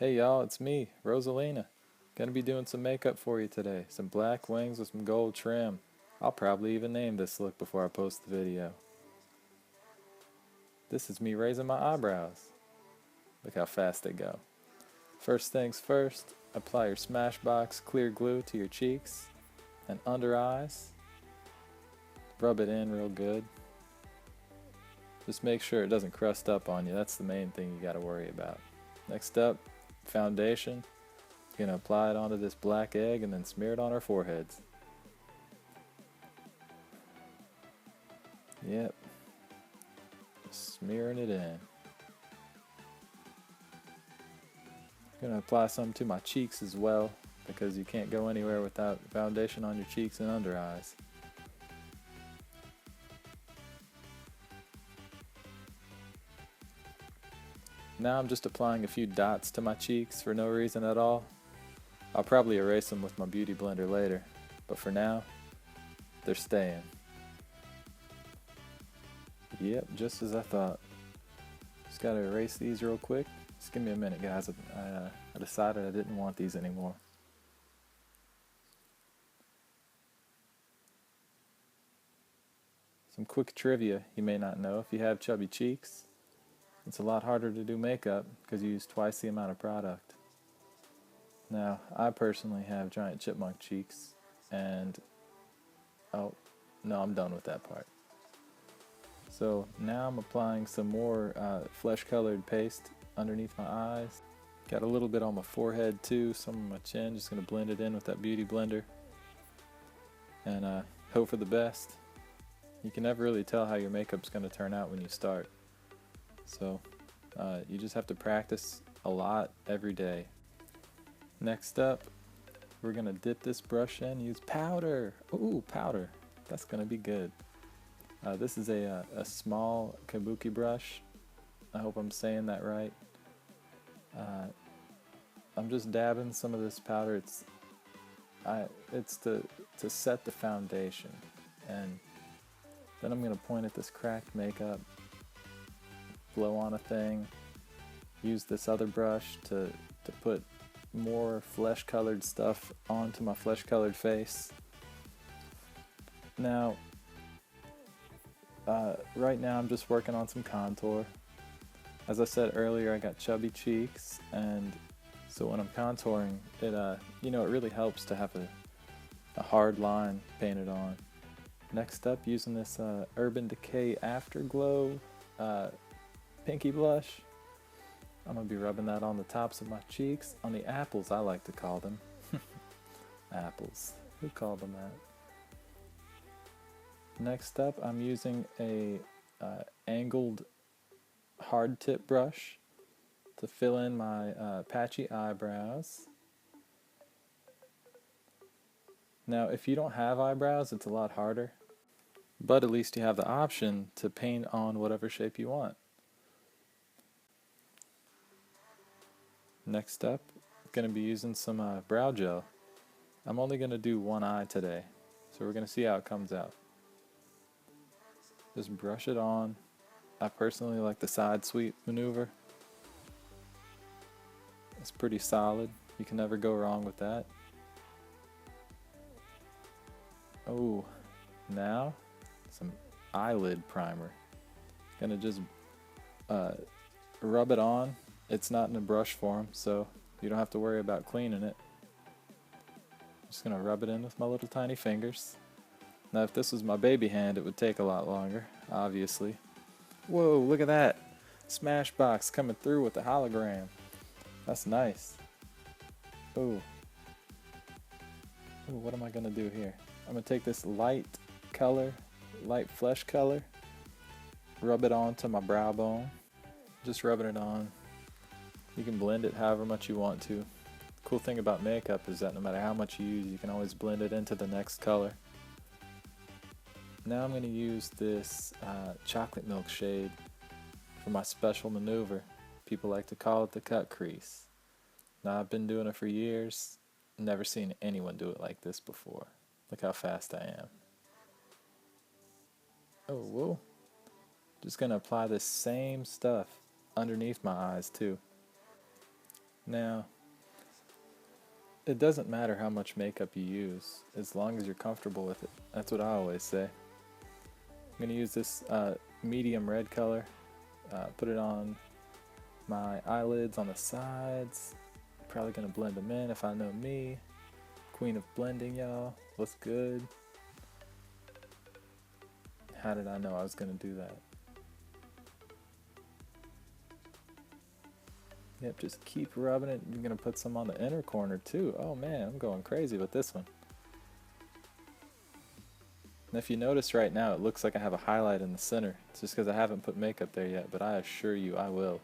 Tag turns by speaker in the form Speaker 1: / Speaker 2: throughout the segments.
Speaker 1: Hey y'all, it's me, Rosalina. Gonna be doing some makeup for you today. Some black wings with some gold trim. I'll probably even name this look before I post the video. This is me raising my eyebrows. Look how fast they go. First things first, apply your Smashbox clear glue to your cheeks and under eyes. Rub it in real good. Just make sure it doesn't crust up on you. That's the main thing you gotta worry about. Next up, foundation. You're gonna apply it onto this black egg and then smear it on our foreheads. Yep. Just smearing it in. I'm gonna apply some to my cheeks as well, because you can't go anywhere without foundation on your cheeks and under eyes. Now I'm just applying a few dots to my cheeks for no reason at all. I'll probably erase them with my beauty blender later, but for now, they're staying. Yep, just as I thought. Just gotta erase these real quick. Just give me a minute, guys. I decided I didn't want these anymore. Some quick trivia you may not know: if you have chubby cheeks, it's a lot harder to do makeup because you use twice the amount of product. Now, I personally have giant chipmunk cheeks, and oh, no, I'm done with that part. So now I'm applying some more flesh-colored paste underneath my eyes. Got a little bit on my forehead too, some on my chin. Just gonna blend it in with that beauty blender, and hope for the best. You can never really tell how your makeup's gonna turn out when you start. So you just have to practice a lot every day. Next up, we're gonna dip this brush in, use powder. Ooh, powder. That's gonna be good. This is a small kabuki brush. I hope I'm saying that right. I'm just dabbing some of this powder. It's to set the foundation, and then I'm gonna point at this cracked makeup, blow on a thing, use this other brush to put more flesh-colored stuff onto my flesh-colored face. Now, right now I'm just working on some contour. As I said earlier, I got chubby cheeks, and so when I'm contouring, it really helps to have a hard line painted on. Next up, using this Urban Decay Afterglow pinky blush. I'm going to be rubbing that on the tops of my cheeks, on the apples I like to call them. Apples, who called them that? Next up, I'm using a angled hard tip brush to fill in my patchy eyebrows. Now, if you don't have eyebrows, it's a lot harder, but at least you have the option to paint on whatever shape you want. Next up, I'm going to be using some brow gel. I'm only going to do one eye today, so we're going to see how it comes out. Just brush it on. I personally like the side sweep maneuver. It's pretty solid. You can never go wrong with that. Oh, now some eyelid primer. Gonna just rub it on. It's not in a brush form, so you don't have to worry about cleaning it. Just gonna rub it in with my little tiny fingers. Now, if this was my baby hand, it would take a lot longer, obviously. Whoa, look at that! Smashbox coming through with the hologram. That's nice. Ooh. Ooh, what am I gonna do here? I'm gonna take this light flesh color, rub it onto my brow bone. Just rubbing it on. You can blend it however much you want to. The cool thing about makeup is that no matter how much you use, you can always blend it into the next color. Now I'm going to use this chocolate milk shade for my special maneuver. People like to call it the cut crease. Now, I've been doing it for years. Never seen anyone do it like this before. Look how fast I am. Oh, whoa. Just going to apply this same stuff underneath my eyes too. Now, it doesn't matter how much makeup you use, as long as you're comfortable with it. That's what I always say. I'm going to use this medium red color, put it on my eyelids on the sides. Probably going to blend them in if I know me. Queen of blending, y'all. What's good? How did I know I was going to do that? Yep, just keep rubbing it. You're going to put some on the inner corner too. Oh man, I'm going crazy with this one. And if you notice right now, it looks like I have a highlight in the center. It's just because I haven't put makeup there yet, but I assure you I will.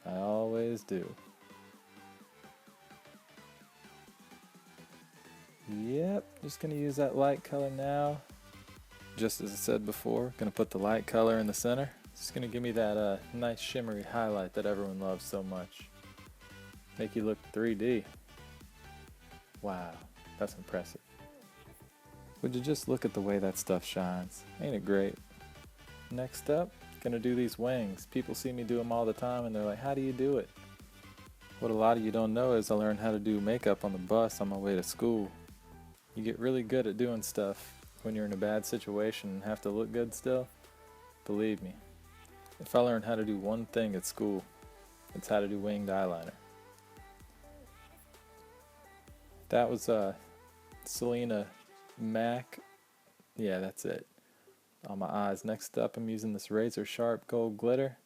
Speaker 1: I always do. Yep, just going to use that light color now. Just as I said before, going to put the light color in the center. It's going to give me that nice shimmery highlight that everyone loves so much. Make you look 3D. Wow, that's impressive. Would you just look at the way that stuff shines? Ain't it great? Next up, gonna do these wings. People see me do them all the time and they're like, how do you do it? What a lot of you don't know is I learned how to do makeup on the bus on my way to school. You get really good at doing stuff when you're in a bad situation and have to look good still. Believe me, if I learned how to do one thing at school, it's how to do winged eyeliner. That was Selena Mac. Yeah, that's it. On my eyes. Next up, I'm using this razor sharp gold glitter.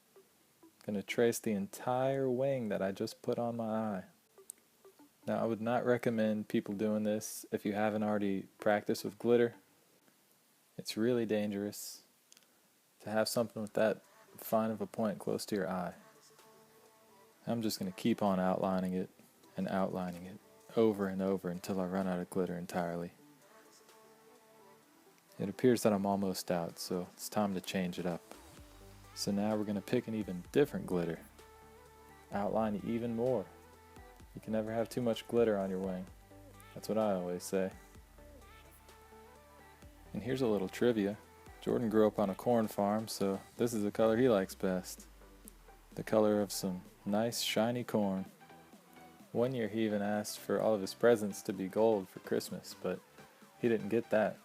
Speaker 1: Gonna trace the entire wing that I just put on my eye. Now, I would not recommend people doing this if you haven't already practiced with glitter. It's really dangerous to have something with that fine of a point close to your eye. I'm just gonna keep on outlining it and outlining it over and over until I run out of glitter entirely. It appears that I'm almost out, so it's time to change it up. So now we're going to pick an even different glitter. Outline it even more. You can never have too much glitter on your wing. That's what I always say. And here's a little trivia. Jordan grew up on a corn farm, so this is the color he likes best. The color of some nice shiny corn. One year he even asked for all of his presents to be gold for Christmas, but he didn't get that.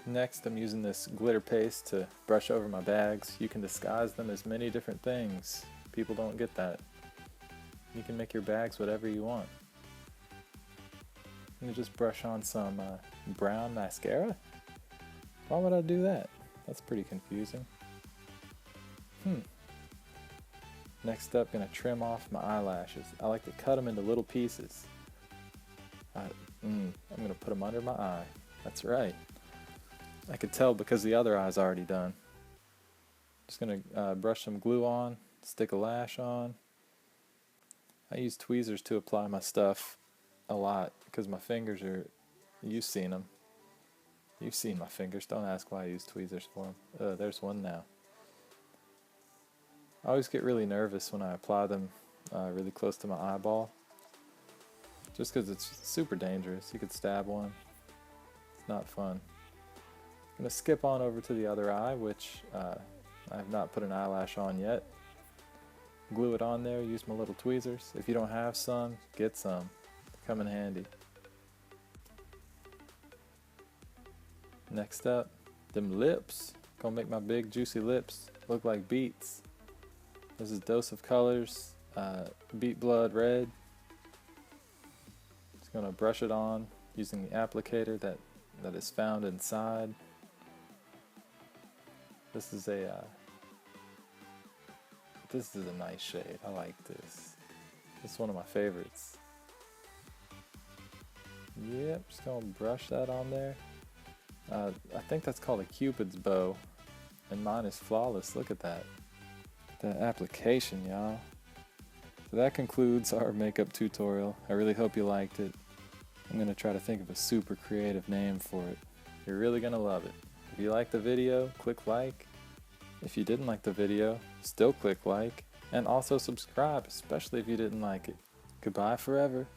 Speaker 1: Next, I'm using this glitter paste to brush over my bags. You can disguise them as many different things. People don't get that. You can make your bags whatever you want. I'm going to just brush on some brown mascara. Why would I do that? That's pretty confusing. Next up, going to trim off my eyelashes. I like to cut them into little pieces. I'm going to put them under my eye. That's right. I could tell because the other eye's already done. Just going to brush some glue on, stick a lash on. I use tweezers to apply my stuff a lot because my fingers are, you've seen them. You've seen my fingers. Don't ask why I use tweezers for them. There's one now. I always get really nervous when I apply them really close to my eyeball. Just because it's super dangerous. You could stab one. It's not fun. I'm going to skip on over to the other eye, which I have not put an eyelash on yet. Glue it on there, use my little tweezers. If you don't have some, get some. They come in handy. Next up, them lips. Gonna make my big juicy lips look like beets. This is Dose of Colors, Beet Blood Red. Just gonna brush it on using the applicator that is found inside. This is a nice shade. I like this. It's one of my favorites. Yep, just gonna brush that on there. I think that's called a Cupid's bow, and mine is flawless. Look at that. That application, y'all. So that concludes our makeup tutorial. I really hope you liked it. I'm gonna try to think of a super creative name for it. You're really gonna love it. If you liked the video, click like. If you didn't like the video, still click like. And also subscribe, especially if you didn't like it. Goodbye forever.